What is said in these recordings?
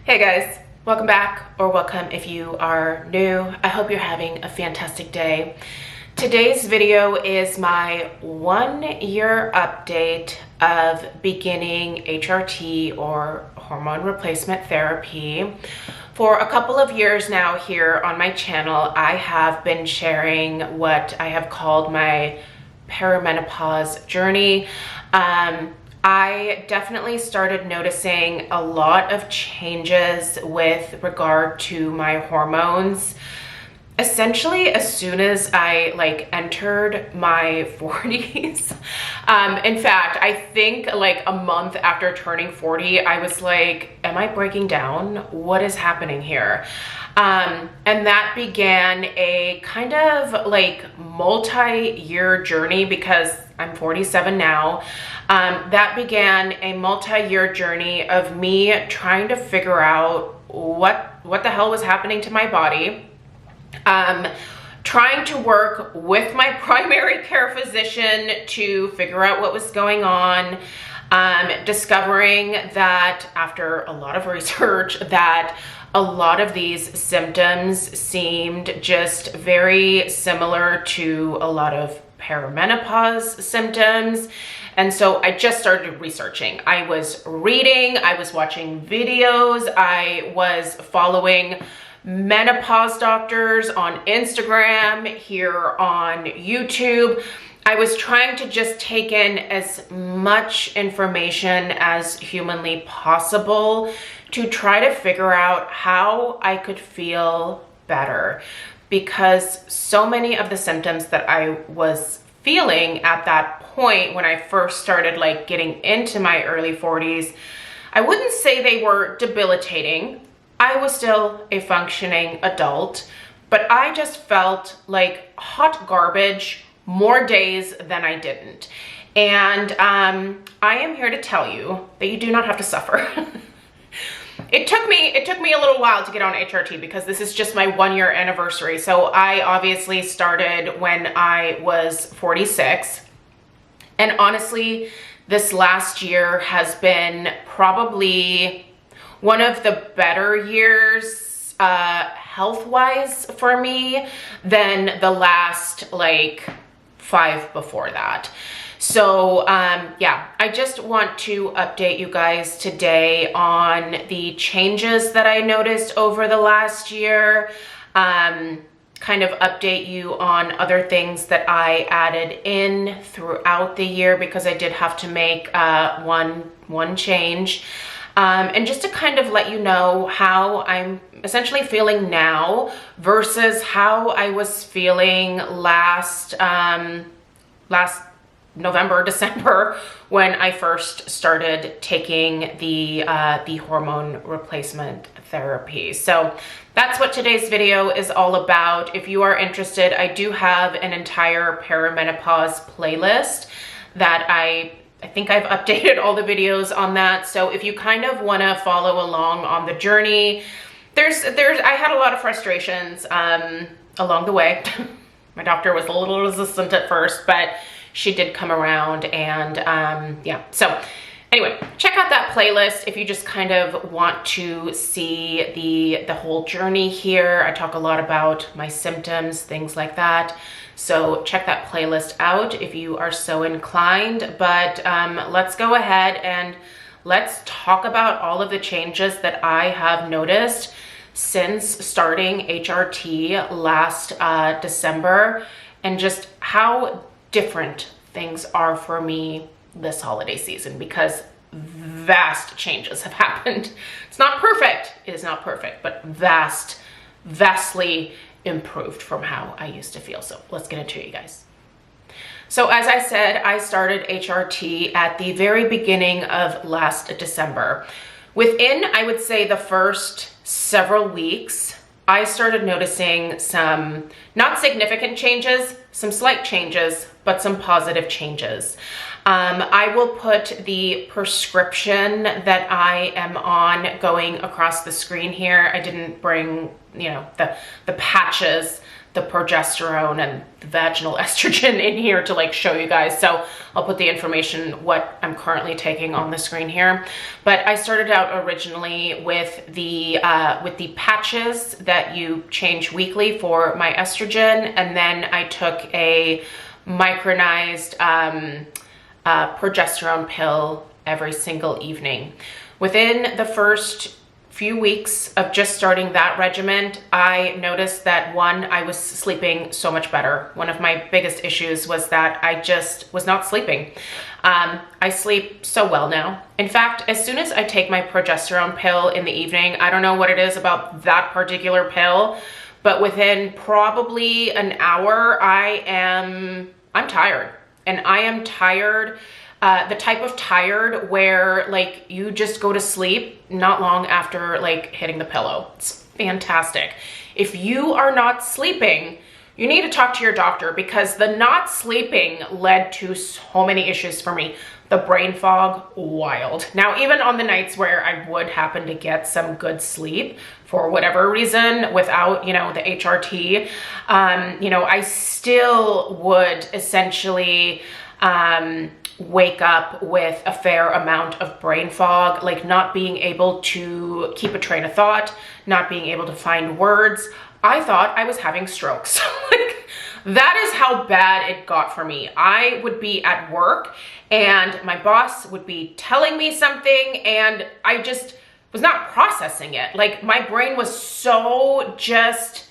Hey guys, welcome back, or welcome if you are new. I hope you're having a fantastic day. Today's video is my 1-year update of beginning HRT, or hormone replacement therapy. For a couple of years now here on my channel, I have been sharing what I have called my perimenopause journey. I definitely started noticing a lot of changes with regard to my hormones. Essentially, as soon as I entered my 40s. In fact, I think a month after turning 40, I was like, am I breaking down? What is happening here? And that began a kind of multi-year journey, because I'm 47 now. That began a multi-year journey of me trying to figure out what the hell was happening to my body. Trying to work with my primary care physician to figure out what was going on. Discovering that after a lot of research that a lot of these symptoms seemed just very similar to a lot of perimenopause symptoms. And so I just started researching. I was reading, I was watching videos, I was following menopause doctors on Instagram, here on YouTube. I was trying to just take in as much information as humanly possible to try to figure out how I could feel better, because so many of the symptoms that I was feeling at that point when I first started getting into my early 40s, I wouldn't say they were debilitating. I was still a functioning adult, but I just felt like hot garbage more days than I didn't. And I am here to tell you that you do not have to suffer. It took me a little while to get on HRT, because this is just my 1-year anniversary. So I obviously started when I was 46. And honestly, this last year has been probably one of the better years health-wise for me than the last 5 before that. So yeah, I just want to update you guys today on the changes that I noticed over the last year, kind of update you on other things that I added in throughout the year, because I did have to make one change. And just to kind of let you know how I'm essentially feeling now versus how I was feeling last November, December, when I first started taking the hormone replacement therapy. So that's what today's video is all about. If you are interested, I do have an entire perimenopause playlist that I think I've updated all the videos on that. So if you kind of want to follow along on the journey, I had a lot of frustrations along the way. My doctor was a little resistant at first, but she did come around, and yeah. So anyway, check out that playlist if you just kind of want to see the whole journey here. I talk a lot about my symptoms, things like that. So check that playlist out if you are so inclined. But let's go ahead and let's talk about all of the changes that I have noticed since starting HRT last December, and just how different things are for me this holiday season, because vast changes have happened. It's not perfect. It is not perfect, but vastly improved from how I used to feel. So let's get into it, you guys. So as I said, I started HRT at the very beginning of last December. Within, I would say, the first several weeks, I started noticing some not significant changes, some slight changes, but some positive changes. I will put the prescription that I am on going across the screen here. I didn't bring, the patches the progesterone and the vaginal estrogen in here to like show you guys. So I'll put the information, what I'm currently taking on the screen here. But I started out originally with the patches that you change weekly for my estrogen. And then I took a micronized progesterone pill every single evening. Within the first few weeks of just starting that regimen, I noticed that one, I was sleeping so much better. One of my biggest issues was that I just was not sleeping. I sleep so well now. In fact, as soon as I take my progesterone pill in the evening, I don't know what it is about that particular pill, but within probably an hour, I'm tired. And I am tired, the type of tired where like you just go to sleep not long after like hitting the pillow. It's fantastic. If you are not sleeping, you need to talk to your doctor, because the not sleeping led to so many issues for me. The brain fog, wild. Now, even on the nights where I would happen to get some good sleep for whatever reason without, you know, the HRT, you know, I still would essentially wake up with a fair amount of brain fog, like not being able to keep a train of thought, not being able to find words. I thought I was having strokes. Like, that is how bad it got for me. I would be at work and my boss would be telling me something and I just was not processing it. Like, my brain was so just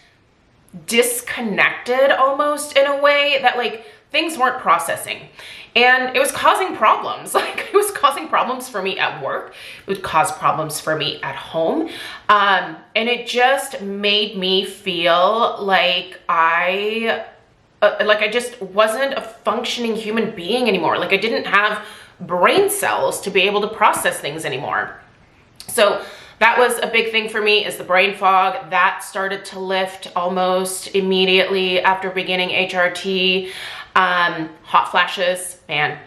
disconnected almost in a way that like things weren't processing. And it was causing problems. Like, it was causing problems for me at work. It would cause problems for me at home. And it just made me feel like I just wasn't a functioning human being anymore. Like, I didn't have brain cells to be able to process things anymore. So that was a big thing for me, is the brain fog. That started to lift almost immediately after beginning HRT. Hot flashes, man,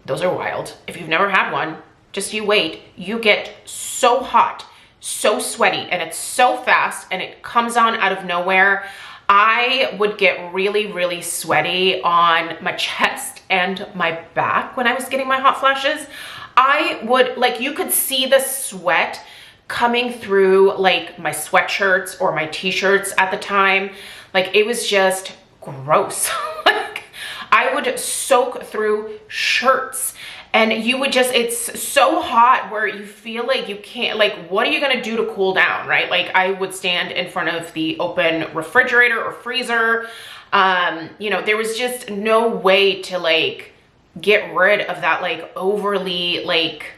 those are wild. If you've never had one, just you wait. You get so hot, so sweaty, and it's so fast, and it comes on out of nowhere. I would get really, really sweaty on my chest and my back when I was getting my hot flashes. I would, like, you could see the sweat coming through like my sweatshirts or my t-shirts at the time. Like, it was just gross. Like, I would soak through shirts and you would just, it's so hot where you feel like you can't, like, what are you gonna do to cool down, right? Like, I would stand in front of the open refrigerator or freezer. You know, there was just no way to like get rid of that like overly like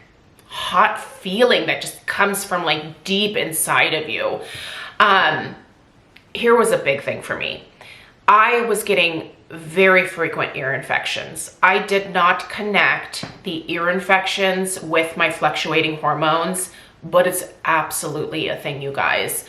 hot feeling that just comes from like deep inside of you. Here was a big thing for me. I was getting very frequent ear infections. I did not connect the ear infections with my fluctuating hormones, but it's absolutely a thing, you guys.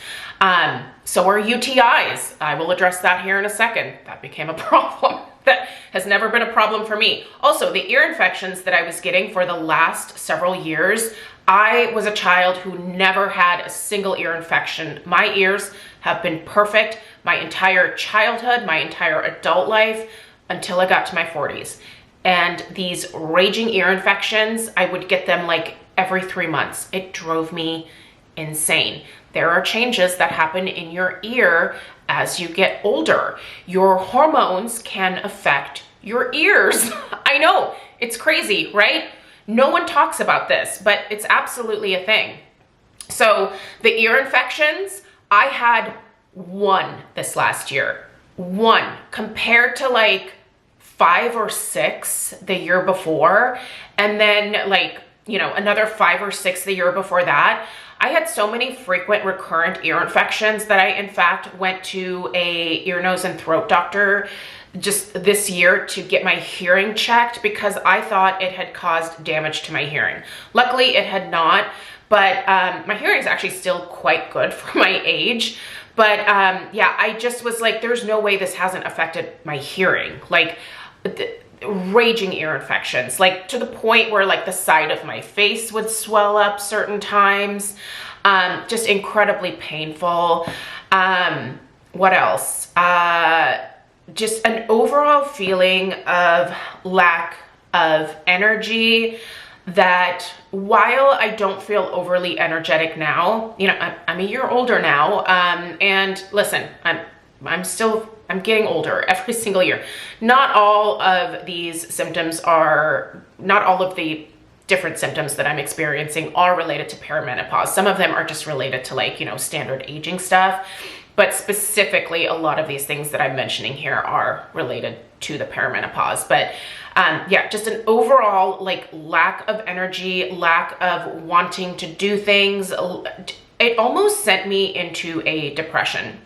So are UTIs. I will address that here in a second. That became a problem. That has never been a problem for me. Also, the ear infections that I was getting for the last several years, I was a child who never had a single ear infection. My ears have been perfect my entire childhood, my entire adult life, until I got to my 40s. And these raging ear infections, I would get them like every 3 months. It drove me insane. There are changes that happen in your ear as you get older. Your hormones can affect your ears. I know, it's crazy, right? No one talks about this, but it's absolutely a thing. So the ear infections, I had one this last year. One, compared to like 5 or 6 the year before. And then like, you know, another 5 or 6 the year before that. I had so many frequent recurrent ear infections that I in fact went to a ear, nose, and throat doctor just this year to get my hearing checked because I thought it had caused damage to my hearing. Luckily it had not, but my hearing is actually still quite good for my age. But yeah, I just was like, there's no way this hasn't affected my hearing. Like, raging ear infections, like to the point where like the side of my face would swell up certain times, just incredibly painful. What else? Just an overall feeling of lack of energy, that while I don't feel overly energetic now, you know, I'm a year older now, and listen, I'm getting older every single year. Not all of these symptoms are, not all of the different symptoms that I'm experiencing are related to perimenopause. Some of them are just related to, like, you know, standard aging stuff. But specifically, a lot of these things that I'm mentioning here are related to the perimenopause. But yeah, just an overall like lack of energy, lack of wanting to do things. It almost sent me into a depression.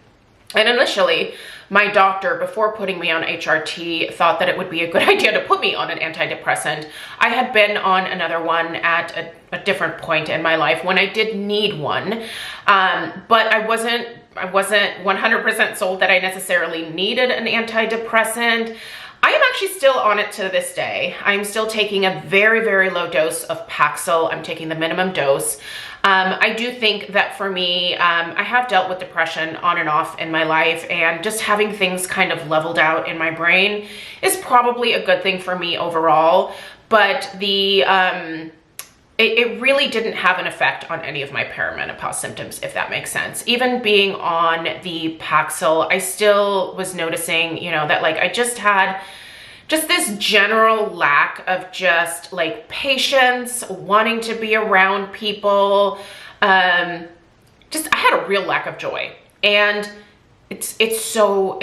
And initially, my doctor, before putting me on HRT, thought that it would be a good idea to put me on an antidepressant. I had been on another one at a different point in my life when I did need one, but I wasn't 100% sold that I necessarily needed an antidepressant. I am actually still on it to this day. I'm still taking a very, very low dose of Paxil. I'm taking the minimum dose. I do think that for me, I have dealt with depression on and off in my life, and just having things kind of leveled out in my brain is probably a good thing for me overall. But it really didn't have an effect on any of my perimenopause symptoms, if that makes sense. Even being on the Paxil, I still was noticing, you know, that like I just had just this general lack of just like patience, wanting to be around people. I had a real lack of joy, and it's so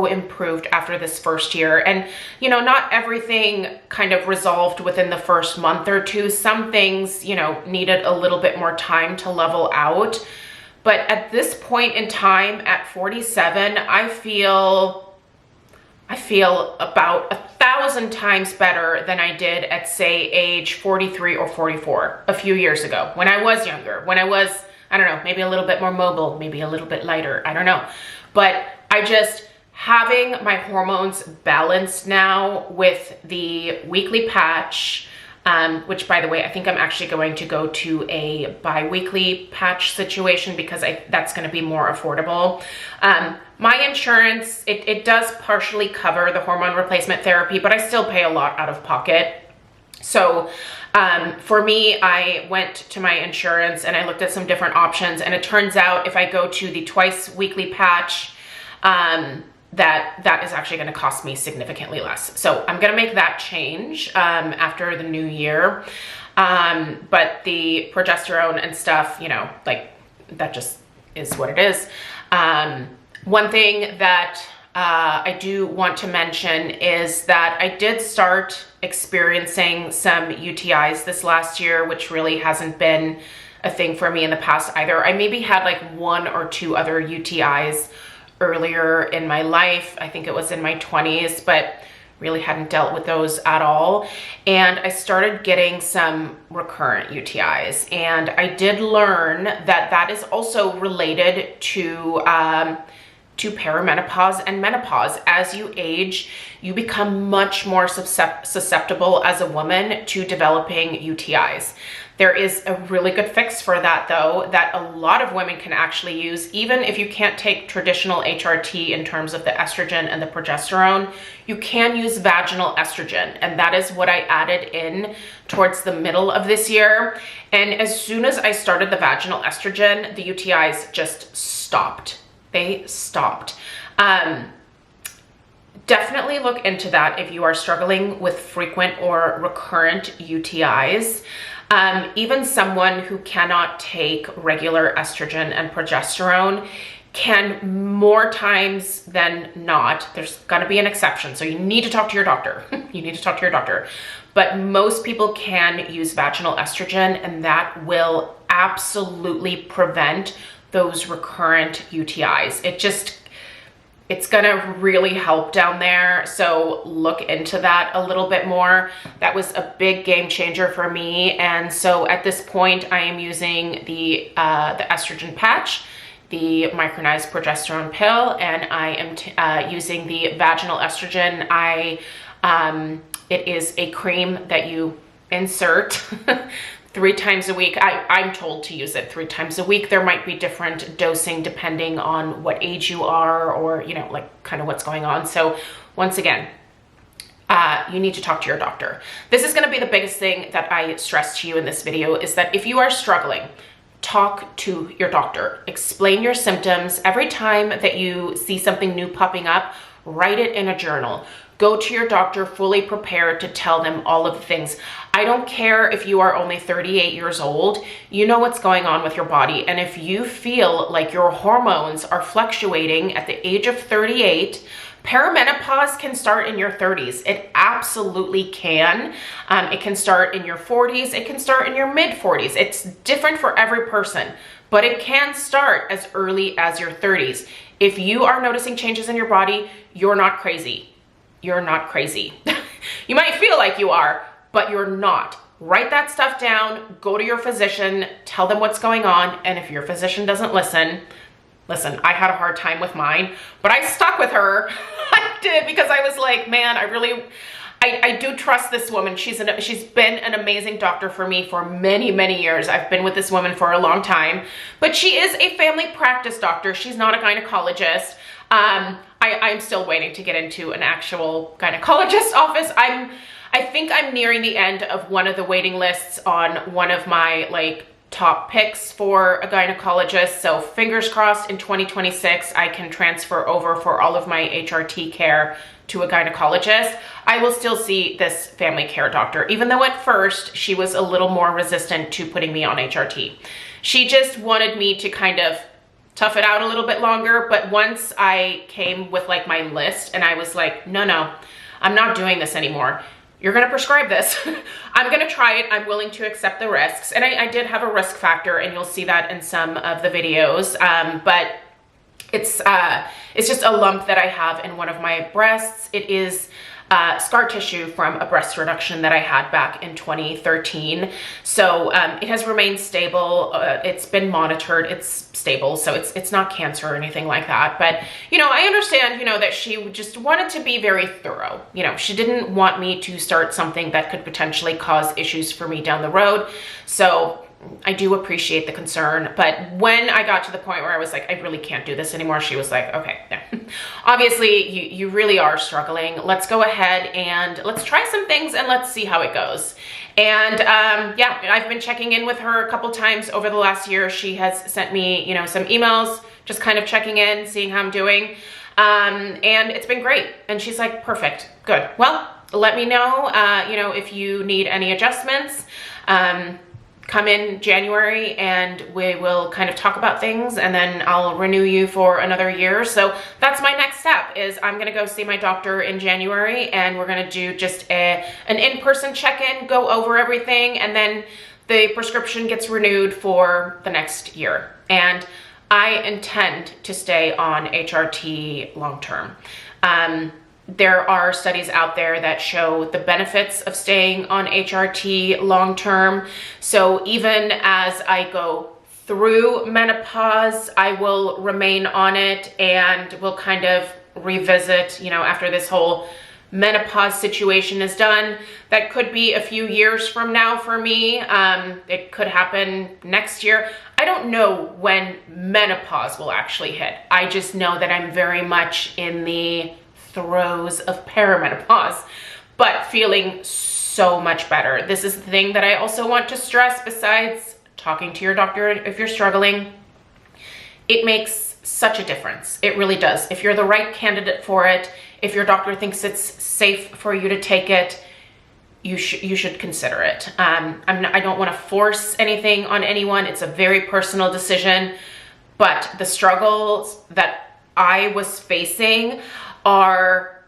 improved after this first year. And you know, not everything kind of resolved within the first month or two. Some things, you know, needed a little bit more time to level out. But at this point in time, at 47, I feel about 1,000 times better than I did at, say, age 43 or 44 a few years ago, when I was younger, when I was, I don't know, maybe a little bit more mobile, maybe a little bit lighter, I don't know. But I just, having my hormones balanced now with the weekly patch, which, by the way, I think I'm actually going to go to a bi-weekly patch situation because that's going to be more affordable. My insurance, it does partially cover the hormone replacement therapy, but I still pay a lot out of pocket. So for me, I went to my insurance and I looked at some different options, and it turns out if I go to the twice weekly patch, that is actually going to cost me significantly less. So I'm going to make that change after the new year. But the progesterone and stuff, you know, like that just is what it is. One thing that I do want to mention is that I did start experiencing some UTIs this last year, which really hasn't been a thing for me in the past either. I maybe had like 1 or 2 other UTIs earlier in my life. I think it was in my 20s, but really hadn't dealt with those at all. And I started getting some recurrent UTIs. And I did learn that that is also related to perimenopause and menopause. As you age, you become much more susceptible as a woman to developing UTIs. There is a really good fix for that, though, that a lot of women can actually use. Even if you can't take traditional HRT in terms of the estrogen and the progesterone, you can use vaginal estrogen. And that is what I added in towards the middle of this year. And as soon as I started the vaginal estrogen, the UTIs just stopped. They stopped. Definitely look into that if you are struggling with frequent or recurrent UTIs. Even someone who cannot take regular estrogen and progesterone can, more times than not, there's gonna be an exception, so you need to talk to your doctor. You need to talk to your doctor. But most people can use vaginal estrogen, and that will absolutely prevent those recurrent UTIs. It's gonna really help down there. So look into that a little bit more. That was a big game changer for me. And so at this point, I am using the estrogen patch, the micronized progesterone pill, and I am using the vaginal estrogen. It is a cream that you insert 3 times a week. I'm told to use it 3 times a week. There might be different dosing depending on what age you are, or, you know, like kind of what's going on. So once again, you need to talk to your doctor. This is going to be the biggest thing that I stress to you in this video, is that if you are struggling, talk to your doctor. Explain your symptoms. Every time that you see something new popping up, write it in a journal. Go to your doctor fully prepared to tell them all of the things. I don't care if you are only 38 years old, you know what's going on with your body. And if you feel like your hormones are fluctuating at the age of 38, perimenopause can start in your 30s. It absolutely can. It can start in your 40s. It can start in your mid 40s. It's different for every person, but it can start as early as your 30s. If you are noticing changes in your body, you're not crazy. You're not crazy. You might feel like you are, but you're not. Write that stuff down, go to your physician, tell them what's going on. And if your physician doesn't listen, I had a hard time with mine, but I stuck with her. I did, because I was like, man, I do trust this woman. She's been an amazing doctor for me for many, many years. I've been with this woman for a long time, but she is a family practice doctor. She's not a gynecologist. I'm still waiting to get into an actual gynecologist office. I think I'm nearing the end of one of the waiting lists on one of my like top picks for a gynecologist. So fingers crossed in 2026, I can transfer over for all of my HRT care to a gynecologist. I will still see this family care doctor, even though at first she was a little more resistant to putting me on HRT. She just wanted me to kind of tough it out a little bit longer. But once I came with like my list and I was like, no, I'm not doing this anymore. You're going to prescribe this. I'm going to try it. I'm willing to accept the risks. And I did have a risk factor, and you'll see that in some of the videos. But it's just a lump that I have in one of my breasts. It is scar tissue from a breast reduction that I had back in 2013. So it has remained stable. It's been monitored. It's stable. So it's not cancer or anything like that. But, you know, I understand, you know, that she just wanted to be very thorough. You know, she didn't want me to start something that could potentially cause issues for me down the road. So I do appreciate the concern, but when I got to the point where I was like, I really can't do this anymore, she was like, okay, yeah. Obviously you really are struggling. Let's go ahead and let's try some things and let's see how it goes. And yeah, I've been checking in with her a couple times over the last year. She has sent me, you know, some emails, just kind of checking in, seeing how I'm doing. And it's been great. And she's like, perfect, good. Well, let me know, you know, if you need any adjustments. Come in January and we will kind of talk about things, and then I'll renew you for another year. So that's my next step, is I'm gonna go see my doctor in January, and we're gonna do just an in-person check-in, go over everything, and then the prescription gets renewed for the next year. And I intend to stay on HRT long-term. There are studies out there that show the benefits of staying on HRT long-term. So even as I go through menopause, I will remain on it, and we'll kind of revisit, you know, after this whole menopause situation is done. That could be a few years from now for me. It could happen next year. I don't know when menopause will actually hit. I just know that I'm very much in the throes of perimenopause, but feeling so much better. This is the thing that I also want to stress, besides talking to your doctor if you're struggling. It makes such a difference. It really does. If you're the right candidate for it, if your doctor thinks it's safe for you to take it, you should consider it. I don't want to force anything on anyone. It's a very personal decision, but the struggles that I was facing are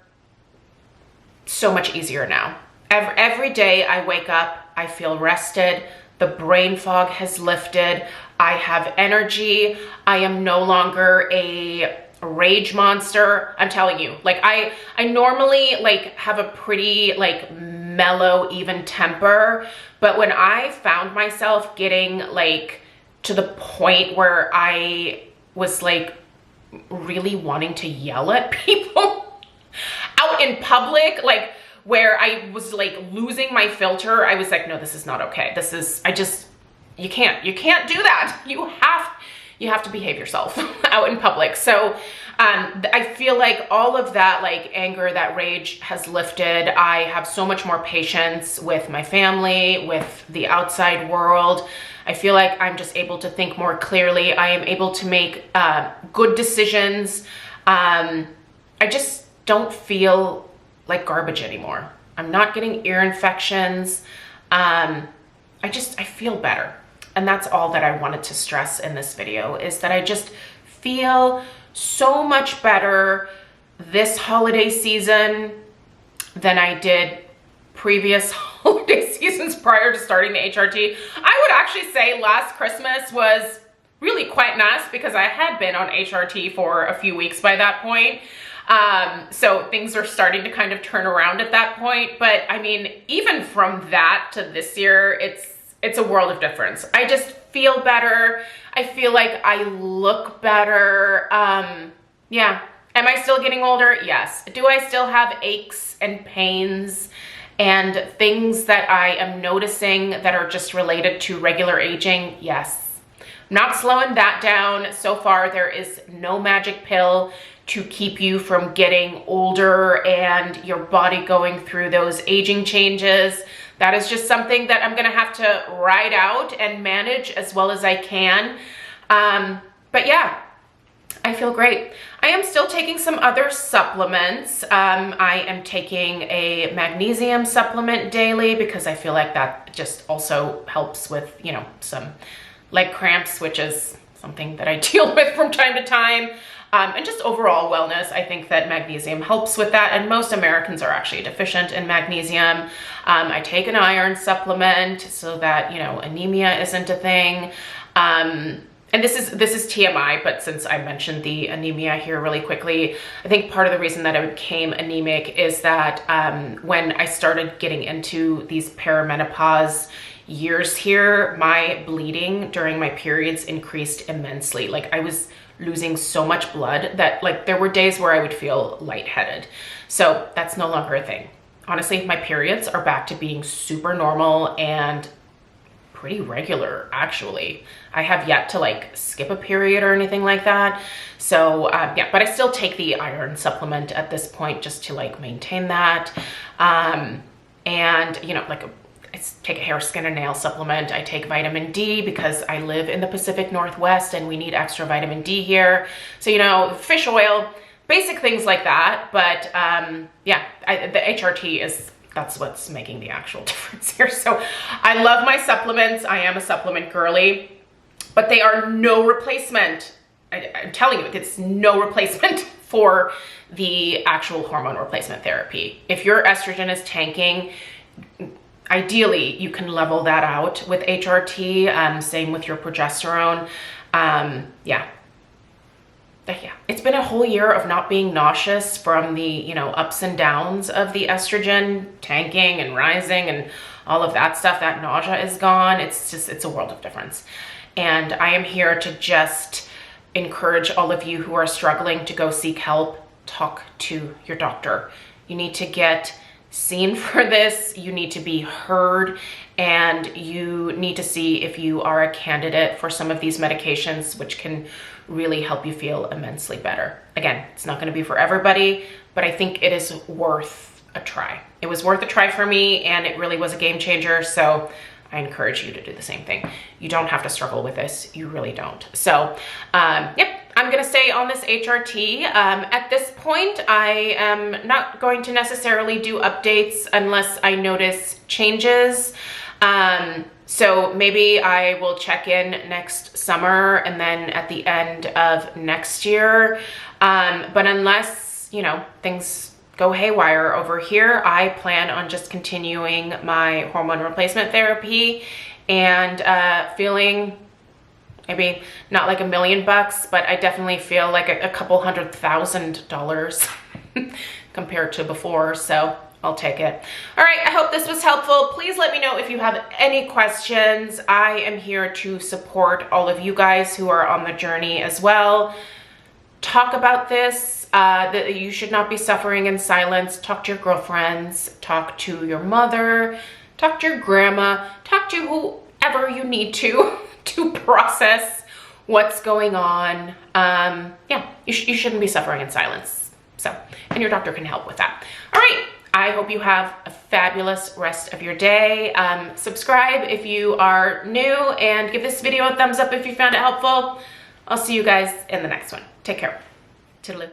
so much easier now. Every day I wake up, I feel rested. The brain fog has lifted. I have energy. I am no longer a rage monster. I'm telling you, like I normally like have a pretty like mellow, even temper, but when I found myself getting like to the point where I was like really wanting to yell at people out in public, like where I was like losing my filter. I was like, no, this is not okay. You can't do that. You have to behave yourself out in public. So I feel like all of that like anger, that rage has lifted. I have so much more patience with my family, with the outside world. I feel like I'm just able to think more clearly. I am able to make good decisions. I just don't feel like garbage anymore. I'm not getting ear infections. I feel better. And that's all that I wanted to stress in this video, is that I just feel so much better this holiday season than I did previous holiday seasons prior to starting the HRT. I would actually say last Christmas was really quite nice because I had been on HRT for a few weeks by that point. So things are starting to kind of turn around at that point. But I mean, even from that to this year, it's a world of difference. I just feel better. I feel like I look better. Yeah. Am I still getting older? Yes. Do I still have aches and pains and things that I am noticing that are just related to regular aging? Yes. I'm not slowing that down. So far, there is no magic pill to keep you from getting older and your body going through those aging changes. That is just something that I'm gonna have to ride out and manage as well as I can. But yeah, I feel great. I am still taking some other supplements. I am taking a magnesium supplement daily because I feel like that just also helps with, you know, some leg cramps, which is something that I deal with from time to time. And just overall wellness, I think that magnesium helps with that. And most Americans are actually deficient in magnesium. I take an iron supplement so that, you know, anemia isn't a thing. And this is TMI, but since I mentioned the anemia here really quickly, I think part of the reason that I became anemic is that when I started getting into these perimenopause years here, my bleeding during my periods increased immensely. Like I was losing so much blood that like there were days where I would feel lightheaded. So that's no longer a thing. Honestly, my periods are back to being super normal and pretty regular, actually. I have yet to like skip a period or anything like that. So yeah, but I still take the iron supplement at this point just to like maintain that. And you know, like I take a hair, skin, and nail supplement. I take vitamin D because I live in the Pacific Northwest and we need extra vitamin D here. So, you know, fish oil, basic things like that. But yeah, the HRT that's what's making the actual difference here. So I love my supplements. I am a supplement girly, but they are no replacement. I'm telling you, it's no replacement for the actual hormone replacement therapy. If your estrogen is tanking, ideally, you can level that out with HRT, same with your progesterone. Yeah, it's been a whole year of not being nauseous from the, you know, ups and downs of the estrogen tanking and rising and all of that stuff. That nausea is gone. It's a world of difference. And I am here to just encourage all of you who are struggling to go seek help. Talk to your doctor. You need to get seen for this, you need to be heard, and you need to see if you are a candidate for some of these medications, which can really help you feel immensely better. Again, it's not going to be for everybody, but I think it is worth a try. It was worth a try for me, and it really was a game changer. So I encourage you to do the same thing. You don't have to struggle with this. You really don't. So, yep, I'm gonna stay on this HRT. At this point, I am not going to necessarily do updates unless I notice changes. So maybe I will check in next summer and then at the end of next year. But unless, you know, things go haywire over here, I plan on just continuing my hormone replacement therapy and feeling maybe not like $1 million, but I definitely feel like a couple $100,000 compared to before. So I'll take it. All right, I hope this was helpful. Please let me know if you have any questions. I am here to support all of you guys who are on the journey as well. talk about this, that you should not be suffering in silence. Talk to your girlfriends, talk to your mother, talk to your grandma, talk to whoever you need to process what's going on. Yeah, you shouldn't be suffering in silence. So, and your doctor can help with that. All right, I hope you have a fabulous rest of your day. Subscribe if you are new, and give this video a thumbs up if you found it helpful. I'll see you guys in the next one. Take care. Toodaloo.